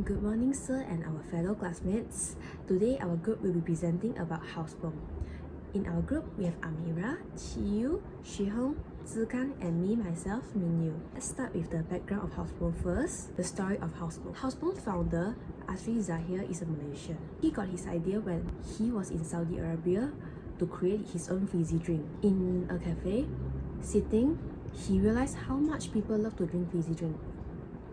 Good morning, sir and our fellow classmates. Today, our group will be presenting about Housebloom. In our group, we have Amira, Chiyu, Shihong, Zikang, and me, myself, Minyu. Let's start with the background of Housebloom first, the story of Housebloom. Housebloom founder, Asri Zahir, is a Malaysian. He got his idea when he was in Saudi Arabia to create his own fizzy drink. In a cafe, sitting, he realized how much people love to drink fizzy drink.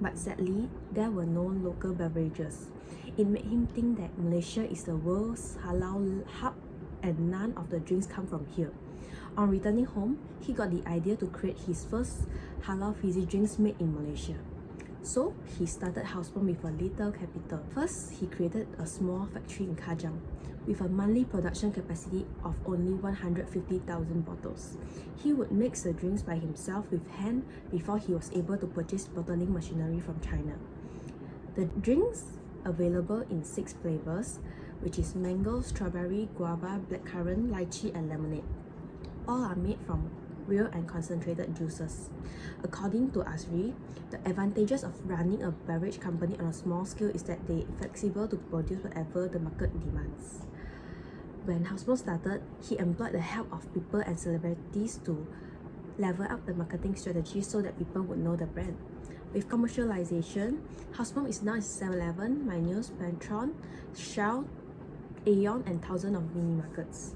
But sadly, there were no local beverages. It made him think that Malaysia is the world's halal hub and none of the drinks come from here. On returning home, he got the idea to create his first halal fizzy drinks made in Malaysia. So, he started Housebloom with a little capital. First, he created a small factory in Kajang with a monthly production capacity of only 150,000 bottles. He would mix the drinks by himself with hand before he was able to purchase bottling machinery from China. The drinks available in 6 flavors, which is mango, strawberry, guava, blackcurrant, lychee, and lemonade. All are made from real and concentrated juices. According to Asri, the advantages of running a beverage company on a small scale is that they are flexible to produce whatever the market demands. When Housebloom started, he employed the help of people and celebrities to level up the marketing strategy so that people would know the brand. With commercialization, Housebloom is now in 7-Eleven, Minions, Pantron, Shell, Aeon, and thousands of mini markets.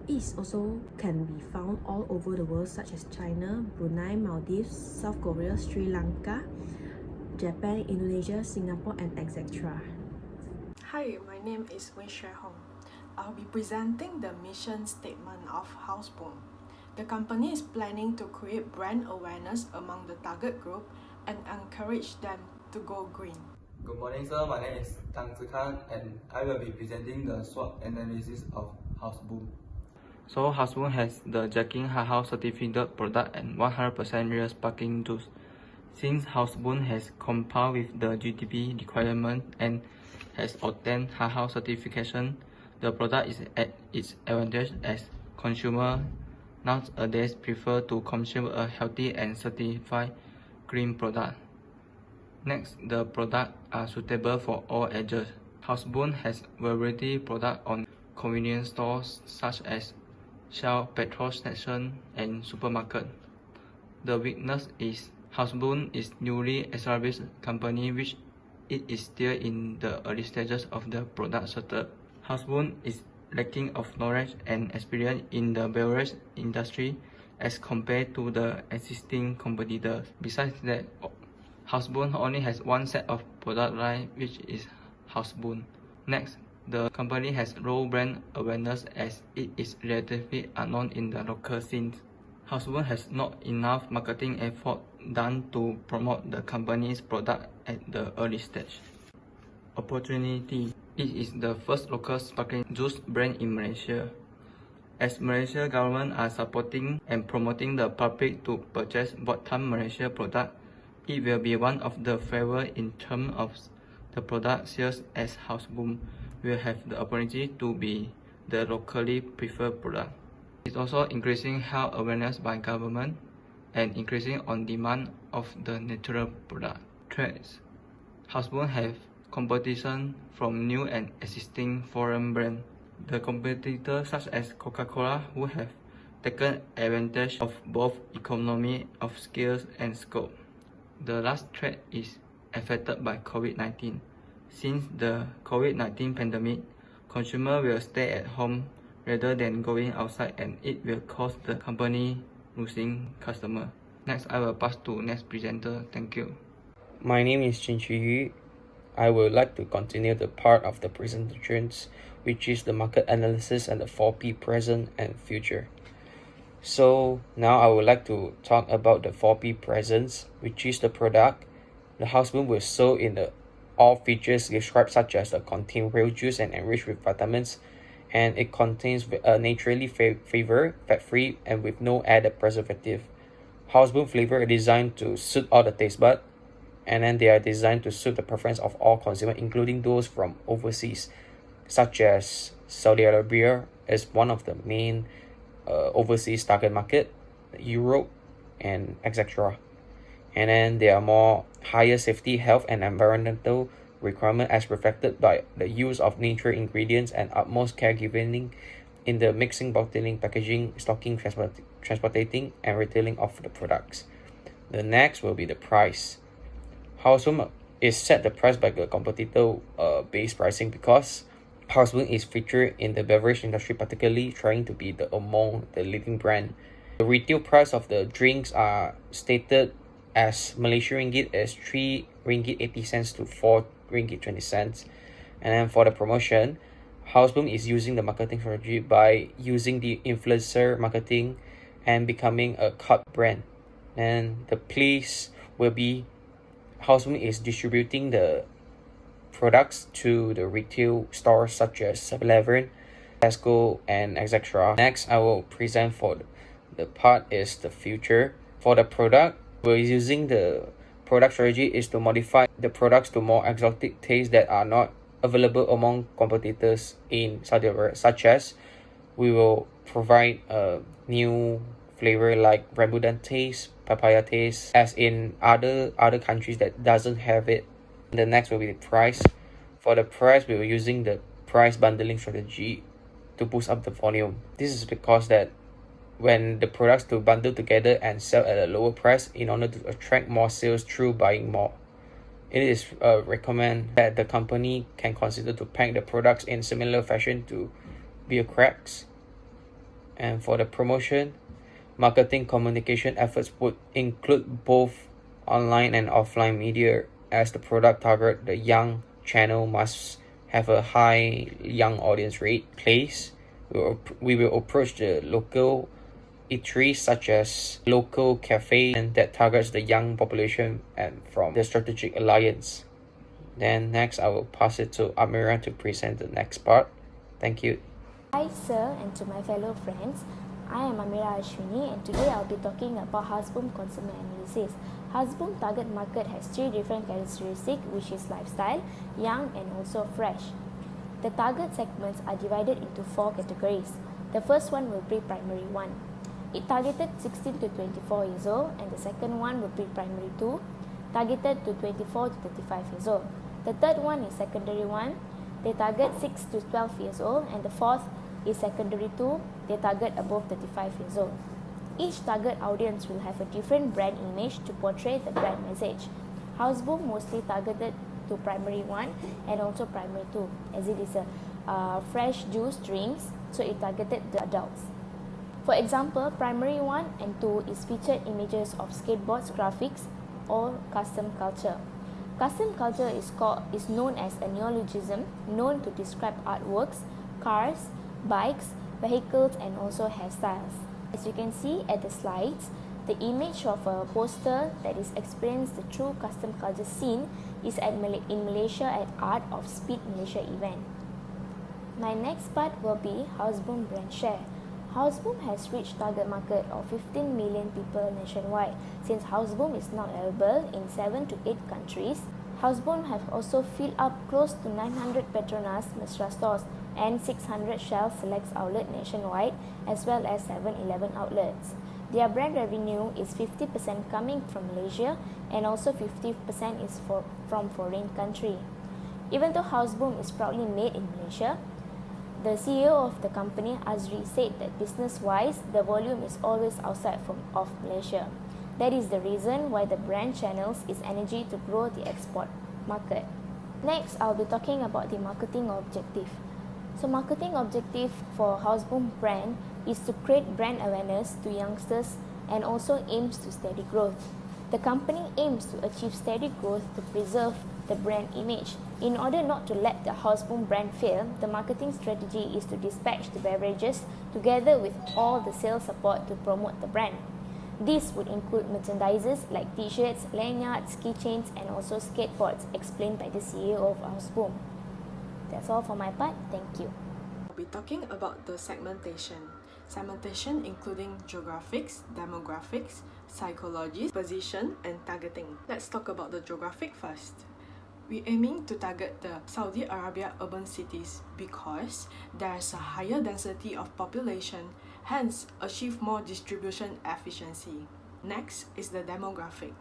It also can be found all over the world, such as China, Brunei, Maldives, South Korea, Sri Lanka, Japan, Indonesia, Singapore, and etc. Hi, my name is Wei Hong. I'll be presenting the mission statement of Housebloom. The company is planning to create brand awareness among the target group and encourage them to go green. Good morning, sir. My name is Tang Zikang, and I will be presenting the SWOT analysis of Housebloom. So, Housebloom has the Jacking Halal certified product and 100% real sparkling juice. Since Housebloom has complied with the GDP requirement and has obtained Halal certification, the product is at its advantage as consumers nowadays prefer to consume a healthy and certified green product. Next, the products are suitable for all ages. Housebloom has variety products on convenience stores such as Shell petrol station and supermarket. The weakness is Housebloom is newly established company which it is still in the early stages of the product startup. Housebloom is lacking of knowledge and experience in the beverage industry as compared to the existing competitors. Besides that, Housebloom only has one set of product line, which is Housebloom. Next, the company has low brand awareness as it is relatively unknown in the local scene. Housebloom has not enough marketing effort done to promote the company's product at the early stage. Opportunity. It is the first local sparkling juice brand in Malaysia. As Malaysia government are supporting and promoting the public to purchase bottom Malaysia product, it will be one of the favorites in terms of the product sales as Housebloom will have the opportunity to be the locally preferred product. It's also increasing health awareness by government and increasing on demand of the natural product. Trades. Housebloom have competition from new and existing foreign brands. The competitors such as Coca-Cola who have taken advantage of both economy of scale and scope. The last threat is affected by COVID-19. Since the COVID-19 pandemic, consumers will stay at home rather than going outside and it will cause the company losing customers. Next, I will pass to next presenter. Thank you. My name is Jin Yu. I would like to continue the part of the presentations, which is the market analysis and the 4P present and future. So now I would like to talk about the 4P presents, which is the product. The Housebloom will sell in the all features described such as the contain real juice and enriched with vitamins, and it contains a naturally flavor, fat-free, and with no added preservative. Housebloom flavor are designed to suit all the taste buds, and then they are designed to suit the preference of all consumers, including those from overseas, such as Saudi Arabia is one of the main overseas target market, Europe, and etc. And then there are more higher safety, health, and environmental requirement as reflected by the use of natural ingredients and utmost caregiving in the mixing, bottling, packaging, stocking, transporting, and retailing of the products. The next will be the price. Hausboom is set the price by the competitor based pricing because Hausboom is featured in the beverage industry, particularly trying to be among the leading brand. The retail price of the drinks are stated as Malaysian ringgit as 3 ringgit 80 cents to 4 ringgit 20 cents. And then for the promotion, Hausboom is using the marketing strategy by using the influencer marketing and becoming a cult brand. And the place will be Hausboom is distributing the products to the retail stores such as 7-Eleven, Tesco, and etc. Next, I will present for the part is the future. For the product, we're using the product strategy is to modify the products to more exotic tastes that are not available among competitors in Saudi Arabia, such as we will provide a new flavor like rambutan taste, papaya taste, as in other countries that doesn't have it. The next will be the price. For the price, we were using the price bundling strategy to boost up the volume. This is because that when the products to bundle together and sell at a lower price in order to attract more sales through buying more. It is recommend that the company can consider to pack the products in similar fashion to beer cracks. And for the promotion, marketing communication efforts would include both online and offline media, as the product target the young channel must have a high young audience rate. Place we will approach the local eateries such as local cafe and that targets the young population and from the strategic alliance. Then next I will pass it to Amira to present the next part. Thank you. Hi sir, and to my fellow friends, I am Amira Ashwini, and today I'll be talking about Hausboom consumer analysis. Hausboom target market has 3 different characteristics, which is lifestyle, young, and also fresh. The target segments are divided into 4 categories. The first one will be primary 1. It targeted 16 to 24 years old, and the second one will be primary 2, targeted to 24 to 35 years old. The third one is secondary 1. They target 6 to 12 years old, and the fourth is secondary 2. They target above 35 years old. Each target audience will have a different brand image to portray the brand message. Hausboom mostly targeted to primary 1 and also primary 2, as it is a fresh juice drinks, so it targeted the adults. For example, primary 1 and 2 is featured images of skateboards, graphics, or custom culture. Custom culture is known as a neologism known to describe artworks, cars, bikes, vehicles, and also hairstyles. As you can see at the slides, the image of a poster that is experienced the true custom culture scene is in Malaysia at Art of Speed Malaysia event. My next part will be Hausboom brand share. Hausboom has reached target market of 15 million people nationwide. Since Hausboom is now available in 7 to 8 countries, Hausboom have also filled up close to 900 Petronas Mesra stores and 600 Shell Selects outlet nationwide, as well as 7-Eleven outlets. Their brand revenue is 50% coming from Malaysia and also 50% is from foreign country. Even though Hausboom is proudly made in Malaysia, the CEO of the company, Azri, said that business-wise, the volume is always outside of Malaysia. That is the reason why the brand channels its energy to grow the export market. Next, I'll be talking about the marketing objective. So marketing objective for Hausboom brand is to create brand awareness to youngsters and also aims to steady growth. The company aims to achieve steady growth to preserve the brand image. In order not to let the Hausboom brand fail, the marketing strategy is to dispatch the beverages together with all the sales support to promote the brand. This would include merchandises like t-shirts, lanyards, keychains, and also skateboards, explained by the CEO of Hausboom. That's all for my part. Thank you. I'll be talking about the segmentation. Segmentation including geographics, demographics, psychology, position, and targeting. Let's talk about the geographic first. We're aiming to target the Saudi Arabia urban cities because there is a higher density of population, hence achieve more distribution efficiency. Next is the demographic.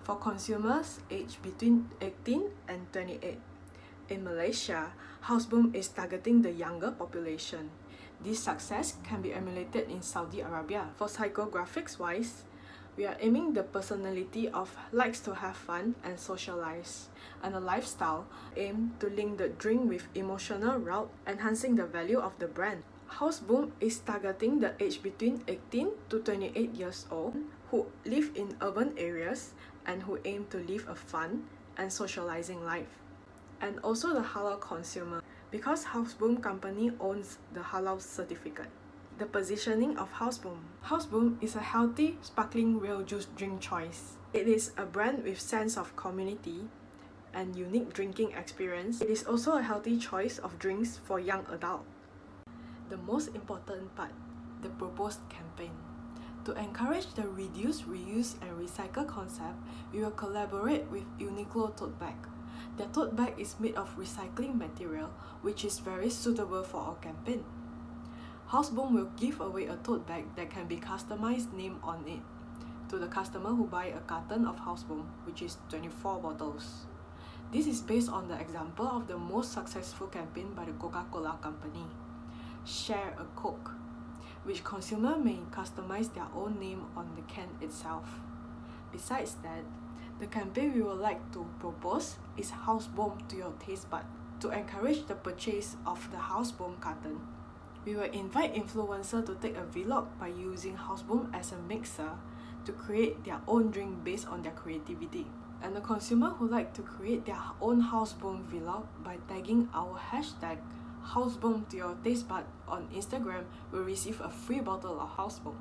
for consumers aged between 18 and 28. In Malaysia, Houseboom is targeting the younger population. This success can be emulated in Saudi Arabia. For psychographics-wise, we are aiming the personality of likes to have fun and socialize, and a lifestyle aim to link the drink with emotional route, enhancing the value of the brand. Houseboom is targeting the age between 18 to 28 years old who live in urban areas and who aim to live a fun and socializing life. And also the halal consumer, because Houseboom company owns the halal certificate. The positioning of Houseboom. Houseboom is a healthy, sparkling real juice drink choice. It is a brand with sense of community and unique drinking experience. It is also a healthy choice of drinks for young adults. The most important part, the proposed campaign. To encourage the reduce, reuse and recycle concept, we will collaborate with Uniqlo tote bag. Their tote bag is made of recycling material, which is very suitable for our campaign. Houseboom will give away a tote bag that can be customized name on it to the customer who buy a carton of Houseboom, which is 24 bottles. This is based on the example of the most successful campaign by the Coca-Cola company, Share a Coke, which consumer may customize their own name on the can itself. Besides that, the campaign we would like to propose is Houseboom to your taste bud. To encourage the purchase of the Houseboom carton, we will invite influencers to take a vlog by using Houseboom as a mixer to create their own drink based on their creativity. And the consumer who like to create their own Houseboom vlog by tagging our hashtag Houseboom to your taste bud on Instagram will receive a free bottle of Houseboom.